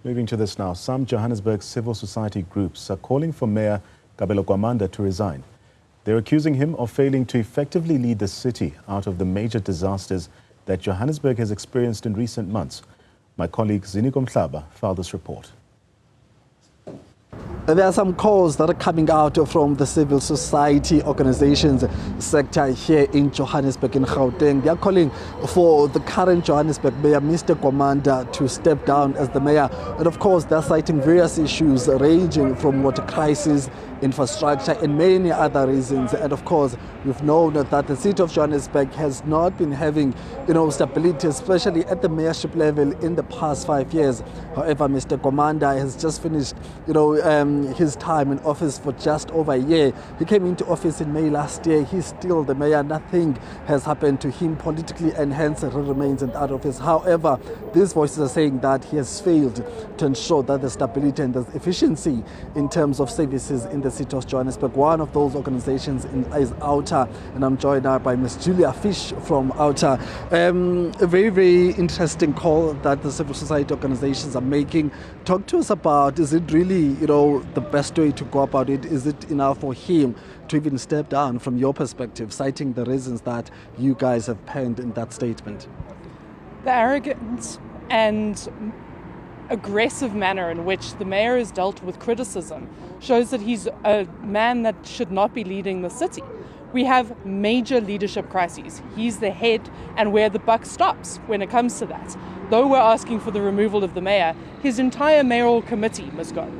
Moving to this now, some Johannesburg civil society groups are calling for Mayor Kabelo Gwamanda to resign. They're accusing him of failing to effectively lead the city out of the major disasters that Johannesburg has experienced in recent months. My colleague Ziniko Mhlaba filed this report. There are some calls that are coming out from the civil society organizations sector here in Johannesburg, in Gauteng. They are calling for the current Johannesburg Mayor, Mr. Gwamanda, to step down as the mayor. And of course, they're citing various issues ranging from water crisis, infrastructure, and many other reasons. And of course, we've known that the city of Johannesburg has not been having, stability, especially at the mayorship level in the past 5 years. However, Mr. Gwamanda has just finished, his time in office for just over a year. He came into office in May last year. He's still the mayor. Nothing has happened to him politically, and hence he remains in that office. However, these voices are saying that he has failed to ensure that the stability and the efficiency in terms of services in the city of Johannesburg. One of those organizations is Outer, and I'm joined now by Ms. Julia Fish from Outer. A very, very interesting call that the civil society organizations are making. Talk to us about, is it really, the best way to go about it? Is it enough for him to even step down from your perspective, citing the reasons that you guys have penned in that statement? The arrogance and aggressive manner in which the mayor has dealt with criticism shows that he's a man that should not be leading the city. We have major leadership crises. He's the head and where the buck stops when it comes to that. Though we're asking for the removal of the mayor, his entire mayoral committee must go.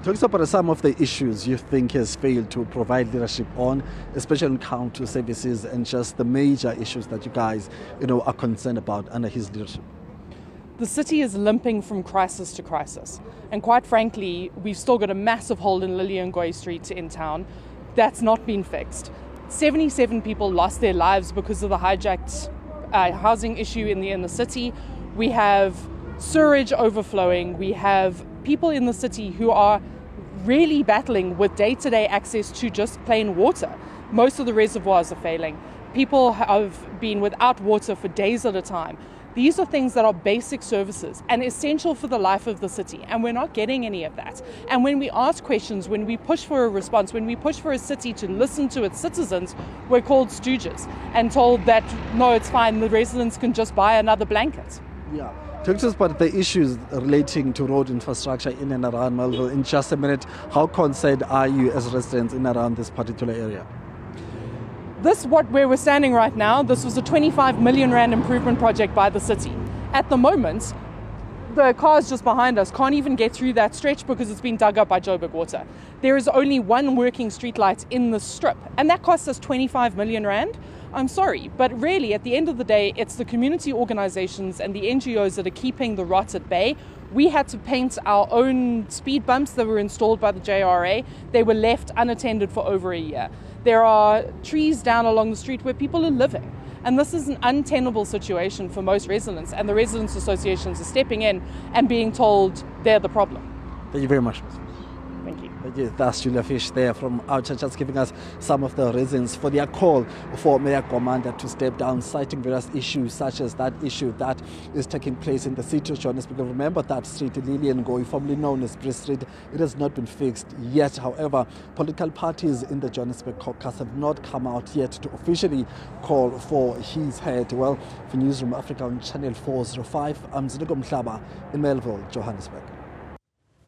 Talk about some of the issues you think he has failed to provide leadership on, especially on counter services and just the major issues that you guys, are concerned about under his leadership. The city is limping from crisis to crisis. And quite frankly, we've still got a massive hole in Lillian Street in town that's not been fixed. 77 people lost their lives because of the hijacked housing issue in the inner city. We have sewage overflowing. We have people in the city who are really battling with day-to-day access to just plain water. Most of the reservoirs are failing. People have been without water for days at a time. These are things that are basic services and essential for the life of the city, and we're not getting any of that. And when we ask questions, when we push for a response, when we push for a city to listen to its citizens, we're called stooges and told that, no, it's fine, the residents can just buy another blanket. Yeah. Talk to us about the issues relating to road infrastructure in and around Melville. In just a minute, how concerned are you as residents in and around this particular area? Where we're standing right now, this was a 25 million rand improvement project by the city. At the moment, the cars just behind us can't even get through that stretch because it's been dug up by Joburg Water. There is only one working streetlight in the strip, and that costs us 25 million rand. I'm sorry, but really, at the end of the day, it's the community organizations and the NGOs that are keeping the rot at bay. We had to paint our own speed bumps that were installed by the JRA. They were left unattended for over a year. There are trees down along the street where people are living. And this is an untenable situation for most residents, and the residents' associations are stepping in and being told they're the problem. Thank you very much. Thank you. Thank you. That's Julia Fish there from Outer, just giving us some of the reasons for their call for Mayor Gwamanda to step down, citing various issues such as that issue that is taking place in the city of Johannesburg. Remember that street, Lillian, formerly known as Bree Street, it has not been fixed yet. However, political parties in the Johannesburg caucus have not come out yet to officially call for his head. Well, for Newzroom Afrika on Channel 405, I'm Ziniko Mhlaba in Melville, Johannesburg.